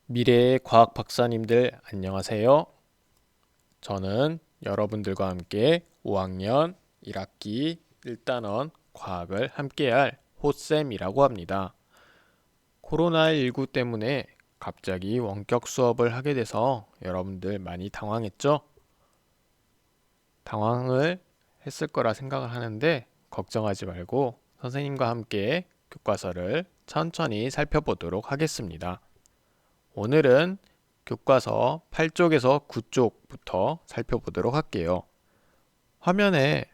미래의 과학 박사님들 안녕하세요. 저는 여러분들과 함께 5학년 1학기 1단원 과학을 함께할 호쌤이라고 합니다. 코로나19 때문에 갑자기 원격 수업을 하게 돼서 여러분들 많이 당황했죠? 당황을 했을 거라 생각을 하는데 걱정하지 말고 선생님과 함께 교과서를 천천히 살펴보도록 하겠습니다. 오늘은 교과서 8쪽에서 9쪽부터 살펴보도록 할게요. 화면에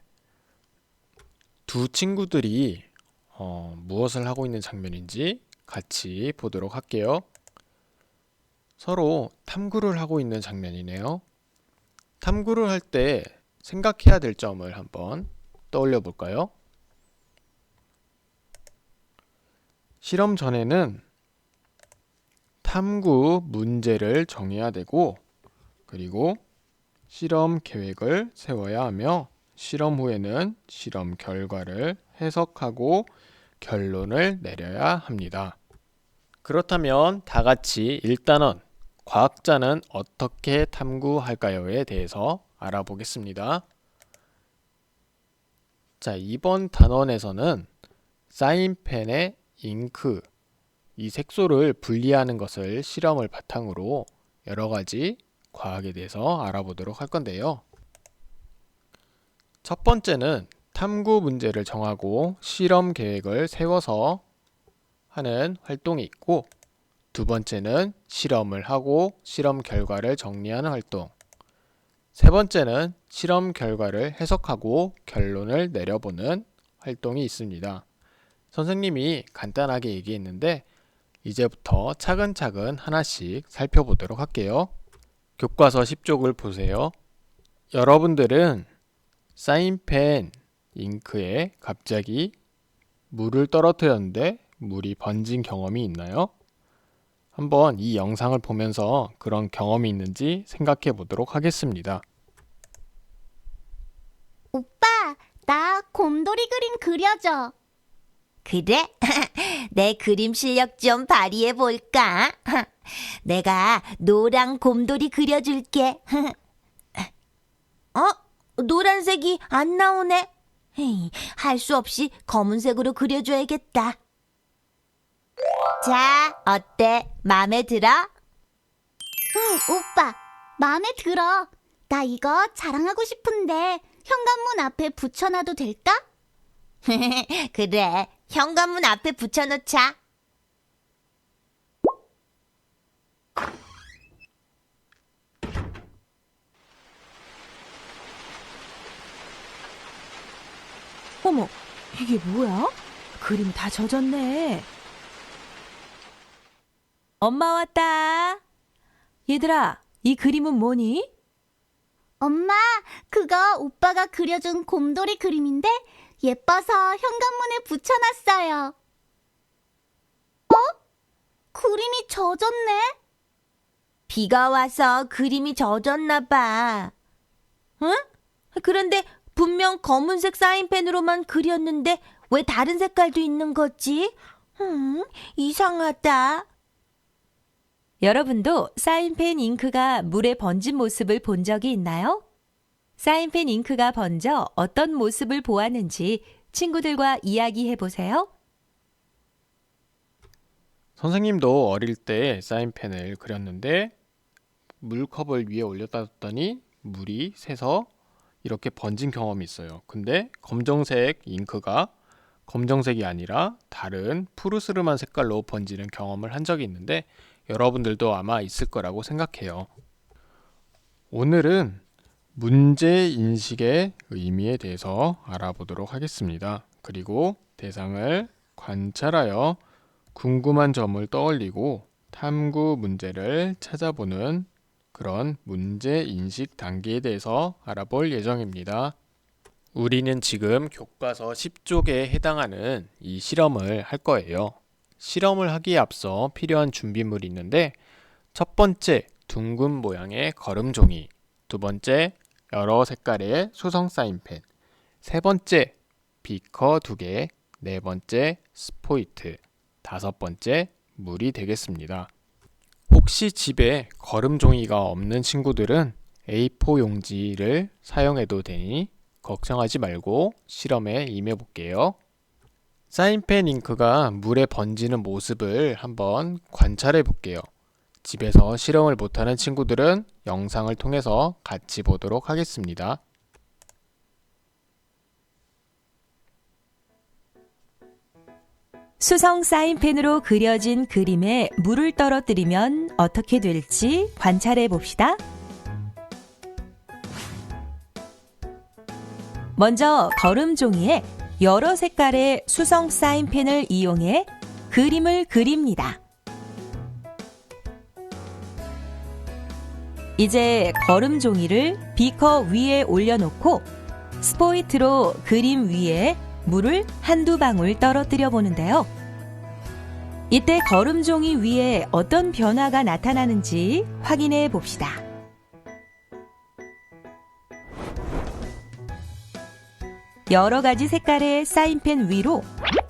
두 친구들이 무엇을 하고 있는 장면인지 같이 보도록 할게요. 서로 탐구를 하고 있는 장면이네요. 탐구를 할 때 생각해야 될 점을 한번 떠올려 볼까요? 실험 전에는 탐구 문제를 정해야 되고, 그리고 실험 계획을 세워야 하며, 실험 후에는 실험 결과를 해석하고 결론을 내려야 합니다. 그렇다면 다 같이 1단원 과학자는 어떻게 탐구할까요에 대해서 알아보겠습니다. 자, 이번 단원에서는 사인펜의 잉크, 이 색소를 분리하는 것을 실험을 바탕으로 여러 가지 과학에 대해서 알아보도록 할 건데요. 첫 번째는 탐구 문제를 정하고 실험 계획을 세워서 하는 활동이 있고, 두 번째는 실험을 하고 실험 결과를 정리하는 활동, 세 번째는 실험 결과를 해석하고 결론을 내려보는 활동이 있습니다. 선생님이 간단하게 얘기했는데 이제부터 차근차근 하나씩 살펴보도록 할게요. 교과서 10쪽을 보세요. 여러분들은 사인펜 잉크에 갑자기 물을 떨어뜨렸는데 물이 번진 경험이 있나요? 한번 이 영상을 보면서 그런 경험이 있는지 생각해 보도록 하겠습니다. 오빠, 나 곰돌이 그림 그려줘. 그래? 내 그림 실력 좀 발휘해 볼까? 내가 노랑 곰돌이 그려줄게. 노란색이 안 나오네. 할 수 없이 검은색으로 그려줘야겠다. 자, 어때? 마음에 들어? 응, 오빠, 마음에 들어. 나 이거 자랑하고 싶은데 현관문 앞에 붙여놔도 될까? 그래, 현관문 앞에 붙여놓자. 어머, 이게 뭐야? 그림 다 젖었네. 엄마 왔다. 얘들아, 이 그림은 뭐니? 엄마, 그거 오빠가 그려준 곰돌이 그림인데 예뻐서 현관문에 붙여놨어요. 어? 그림이 젖었네? 비가 와서 그림이 젖었나 봐. 응? 그런데 분명 검은색 사인펜으로만 그렸는데 왜 다른 색깔도 있는 거지? 이상하다. 여러분도 사인펜 잉크가 물에 번진 모습을 본 적이 있나요? 사인펜 잉크가 번져 어떤 모습을 보았는지 친구들과 이야기해 보세요. 선생님도 어릴 때 사인펜을 그렸는데 물컵을 위에 올렸다 뒀더니 물이 새서 이렇게 번진 경험이 있어요. 근데 검정색 잉크가 검정색이 아니라 다른 푸르스름한 색깔로 번지는 경험을 한 적이 있는데 여러분들도 아마 있을 거라고 생각해요. 오늘은 문제 인식의 의미에 대해서 알아보도록 하겠습니다. 그리고 대상을 관찰하여 궁금한 점을 떠올리고 탐구 문제를 찾아보는 그런 문제 인식 단계에 대해서 알아볼 예정입니다. 우리는 지금 교과서 10쪽에 해당하는 이 실험을 할 거예요. 실험을 하기에 앞서 필요한 준비물이 있는데 첫 번째 둥근 모양의 거름종이, 두 번째 여러 색깔의 수성 사인펜, 세 번째 비커 2개, 네 번째 스포이트, 다섯 번째 물이 되겠습니다. 혹시 집에 거름 종이가 없는 친구들은 A4 용지를 사용해도 되니 걱정하지 말고 실험에 임해 볼게요. 사인펜 잉크가 물에 번지는 모습을 한번 관찰해 볼게요. 집에서 실험을 못하는 친구들은 영상을 통해서 같이 보도록 하겠습니다. 수성 사인펜으로 그려진 그림에 물을 떨어뜨리면 어떻게 될지 관찰해 봅시다. 먼저 거름 종이에 여러 색깔의 수성 사인펜을 이용해 그림을 그립니다. 이제 거름 종이를 비커 위에 올려놓고 스포이트로 그림 위에 물을 한두 방울 떨어뜨려 보는데요. 이때 거름 종이 위에 어떤 변화가 나타나는지 확인해 봅시다. 여러 가지 색깔의 사인펜 위로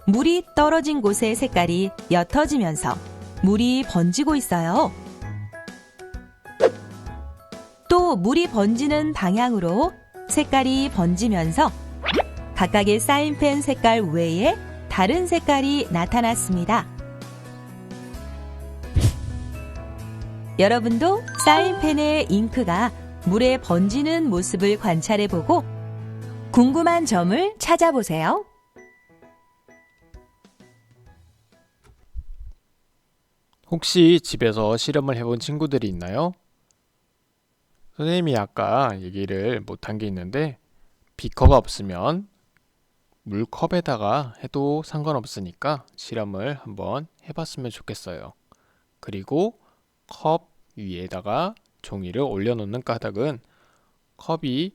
물이 떨어진 곳의 색깔이 옅어지면서 물이 번지고 있어요. 또 물이 번지는 방향으로 색깔이 번지면서 각각의 사인펜 색깔 외에 다른 색깔이 나타났습니다. 여러분도 사인펜의 잉크가 물에 번지는 모습을 관찰해보고 궁금한 점을 찾아보세요. 혹시 집에서 실험을 해본 친구들이 있나요? 선생님이 아까 얘기를 못한 게 있는데 비커가 없으면 물컵에다가 해도 상관없으니까 실험을 한번 해봤으면 좋겠어요. 그리고 컵 위에다가 종이를 올려놓는 까닭은 컵이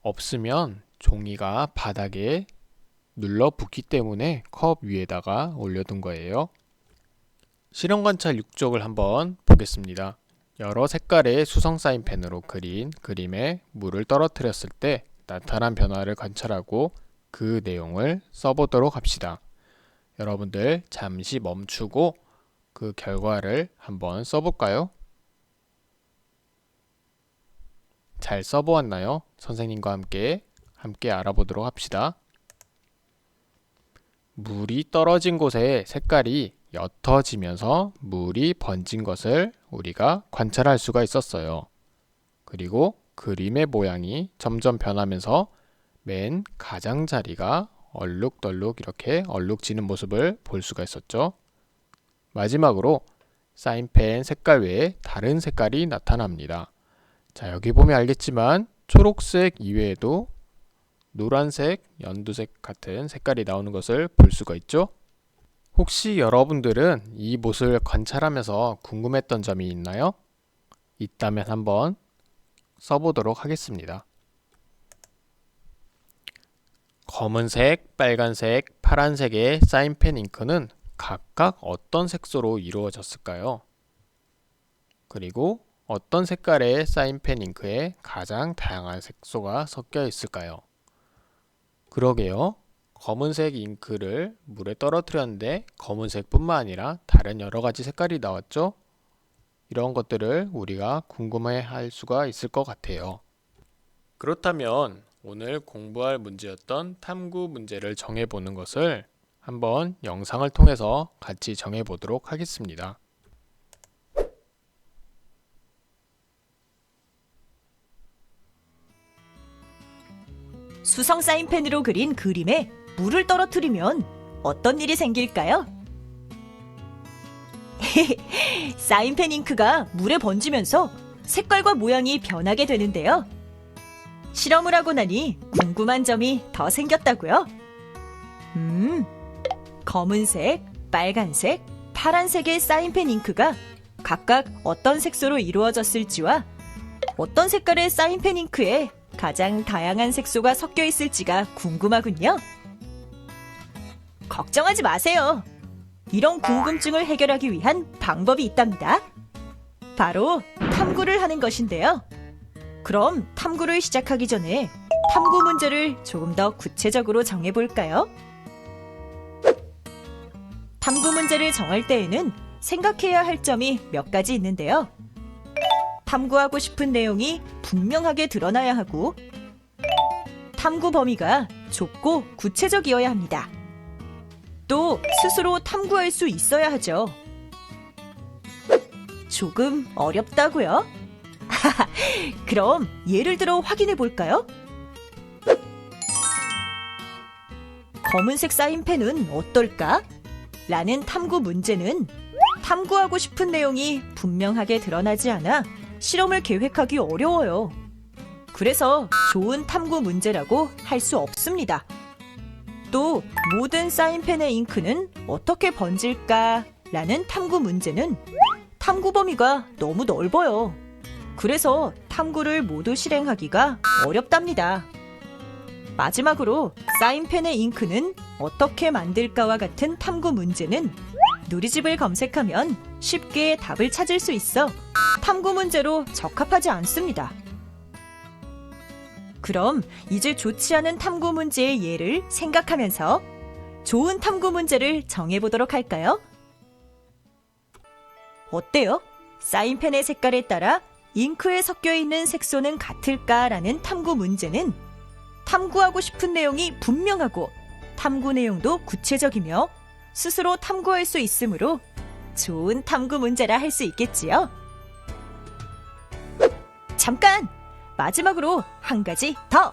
없으면 종이가 바닥에 눌러붙기 때문에 컵 위에다가 올려둔 거예요. 실험 관찰 6쪽을 한번 보겠습니다. 여러 색깔의 수성 사인펜으로 그린 그림에 물을 떨어뜨렸을 때 나타난 변화를 관찰하고 그 내용을 써보도록 합시다. 여러분들 잠시 멈추고 그 결과를 한번 써볼까요? 잘 써보았나요? 선생님과 함께 알아보도록 합시다. 물이 떨어진 곳의 색깔이 옅어지면서 물이 번진 것을 우리가 관찰할 수가 있었어요. 그리고 그림의 모양이 점점 변하면서 맨 가장자리가 얼룩덜룩 이렇게 얼룩지는 모습을 볼 수가 있었죠. 마지막으로 사인펜 색깔 외에 다른 색깔이 나타납니다. 자, 여기 보면 알겠지만 초록색 이외에도 노란색, 연두색 같은 색깔이 나오는 것을 볼 수가 있죠. 혹시 여러분들은 이 모습을 관찰하면서 궁금했던 점이 있나요? 있다면 한번 써보도록 하겠습니다. 검은색, 빨간색, 파란색의 사인펜 잉크는 각각 어떤 색소로 이루어졌을까요? 그리고 어떤 색깔의 사인펜 잉크에 가장 다양한 색소가 섞여 있을까요? 그러게요. 검은색 잉크를 물에 떨어뜨렸는데 검은색뿐만 아니라 다른 여러 가지 색깔이 나왔죠? 이런 것들을 우리가 궁금해 할 수가 있을 것 같아요. 그렇다면 오늘 공부할 문제였던 탐구 문제를 정해보는 것을 한번 영상을 통해서 같이 정해보도록 하겠습니다. 수성 사인펜으로 그린 그림에 물을 떨어뜨리면 어떤 일이 생길까요? 사인펜 잉크가 물에 번지면서 색깔과 모양이 변하게 되는데요. 실험을 하고 나니 궁금한 점이 더 생겼다고요? 검은색, 빨간색, 파란색의 사인펜 잉크가 각각 어떤 색소로 이루어졌을지와 어떤 색깔의 사인펜 잉크에 가장 다양한 색소가 섞여 있을지가 궁금하군요. 걱정하지 마세요. 이런 궁금증을 해결하기 위한 방법이 있답니다. 바로 탐구를 하는 것인데요. 그럼 탐구를 시작하기 전에 탐구 문제를 조금 더 구체적으로 정해볼까요? 탐구 문제를 정할 때에는 생각해야 할 점이 몇 가지 있는데요. 탐구하고 싶은 내용이 분명하게 드러나야 하고, 탐구 범위가 좁고 구체적이어야 합니다. 또 스스로 탐구할 수 있어야 하죠. 조금 어렵다고요? 그럼 예를 들어 확인해 볼까요? 검은색 사인펜은 어떨까? 라는 탐구 문제는 탐구하고 싶은 내용이 분명하게 드러나지 않아 실험을 계획하기 어려워요. 그래서 좋은 탐구 문제라고 할 수 없습니다. 또 모든 사인펜의 잉크는 어떻게 번질까? 라는 탐구 문제는 탐구 범위가 너무 넓어요. 그래서 탐구를 모두 실행하기가 어렵답니다. 마지막으로 사인펜의 잉크는 어떻게 만들까와 같은 탐구 문제는 누리집을 검색하면 쉽게 답을 찾을 수 있어 탐구 문제로 적합하지 않습니다. 그럼 이제 좋지 않은 탐구 문제의 예를 생각하면서 좋은 탐구 문제를 정해보도록 할까요? 어때요? 사인펜의 색깔에 따라 잉크에 섞여 있는 색소는 같을까라는 탐구 문제는 탐구하고 싶은 내용이 분명하고 탐구 내용도 구체적이며 스스로 탐구할 수 있으므로 좋은 탐구 문제라 할 수 있겠지요. 잠깐! 마지막으로 한 가지 더!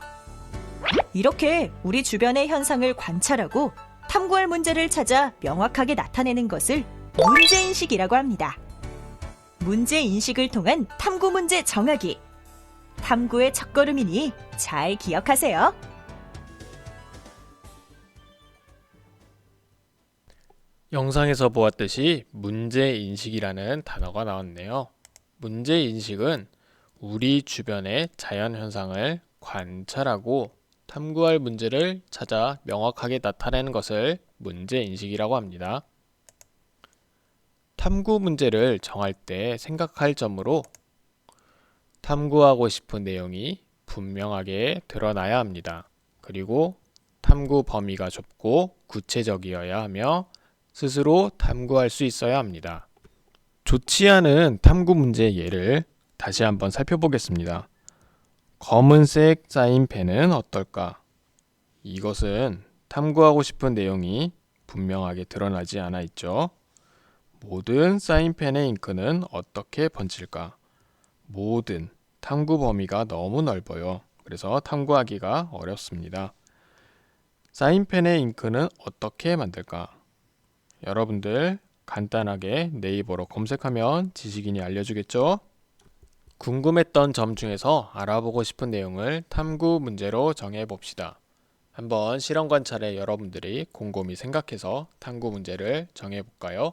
이렇게 우리 주변의 현상을 관찰하고 탐구할 문제를 찾아 명확하게 나타내는 것을 문제인식이라고 합니다. 문제인식을 통한 탐구 문제 정하기. 탐구의 첫걸음이니 잘 기억하세요. 영상에서 보았듯이 문제인식이라는 단어가 나왔네요. 문제인식은 우리 주변의 자연 현상을 관찰하고 탐구할 문제를 찾아 명확하게 나타내는 것을 문제인식이라고 합니다. 탐구 문제를 정할 때 생각할 점으로 탐구하고 싶은 내용이 분명하게 드러나야 합니다. 그리고 탐구 범위가 좁고 구체적이어야 하며 스스로 탐구할 수 있어야 합니다. 좋지 않은 탐구 문제의 예를 다시 한번 살펴보겠습니다. 검은색 사인펜은 어떨까? 이것은 탐구하고 싶은 내용이 분명하게 드러나지 않아 있죠. 모든 사인펜의 잉크는 어떻게 번질까? 모든 탐구 범위가 너무 넓어요. 그래서 탐구하기가 어렵습니다. 사인펜의 잉크는 어떻게 만들까? 여러분들 간단하게 네이버로 검색하면 지식인이 알려주겠죠? 궁금했던 점 중에서 알아보고 싶은 내용을 탐구 문제로 정해봅시다. 한번 실험 관찰에 여러분들이 곰곰이 생각해서 탐구 문제를 정해볼까요?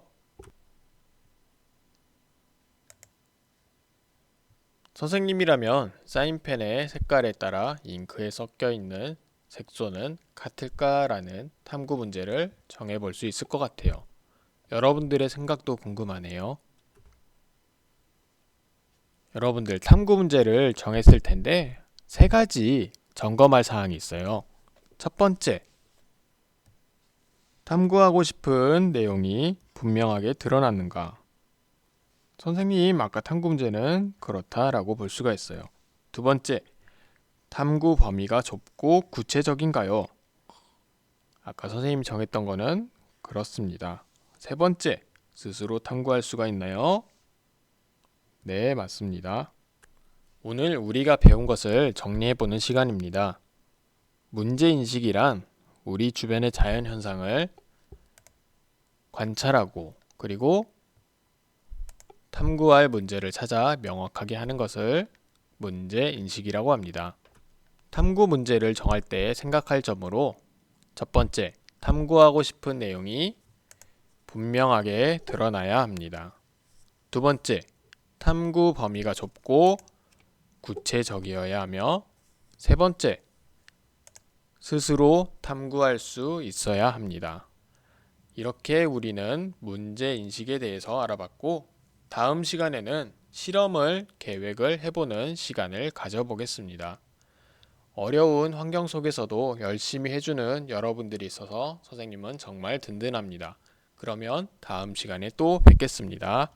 선생님이라면 사인펜의 색깔에 따라 잉크에 섞여 있는 색소는 같을까라는 탐구 문제를 정해볼 수 있을 것 같아요. 여러분들의 생각도 궁금하네요. 여러분들 탐구 문제를 정했을 텐데 3가지 점검할 사항이 있어요. 첫 번째, 탐구하고 싶은 내용이 분명하게 드러났는가? 선생님, 아까 탐구 문제는 그렇다라고 볼 수가 있어요. 두 번째, 탐구 범위가 좁고 구체적인가요? 아까 선생님이 정했던 거는 그렇습니다. 세 번째, 스스로 탐구할 수가 있나요? 네, 맞습니다. 오늘 우리가 배운 것을 정리해보는 시간입니다. 문제인식이란 우리 주변의 자연 현상을 관찰하고 그리고 탐구할 문제를 찾아 명확하게 하는 것을 문제인식이라고 합니다. 탐구 문제를 정할 때 생각할 점으로 첫 번째, 탐구하고 싶은 내용이 분명하게 드러나야 합니다. 두 번째, 탐구 범위가 좁고 구체적이어야 하며 세 번째, 스스로 탐구할 수 있어야 합니다. 이렇게 우리는 문제인식에 대해서 알아봤고 다음 시간에는 실험을 계획을 해보는 시간을 가져보겠습니다. 어려운 환경 속에서도 열심히 해주는 여러분들이 있어서 선생님은 정말 든든합니다. 그러면 다음 시간에 또 뵙겠습니다.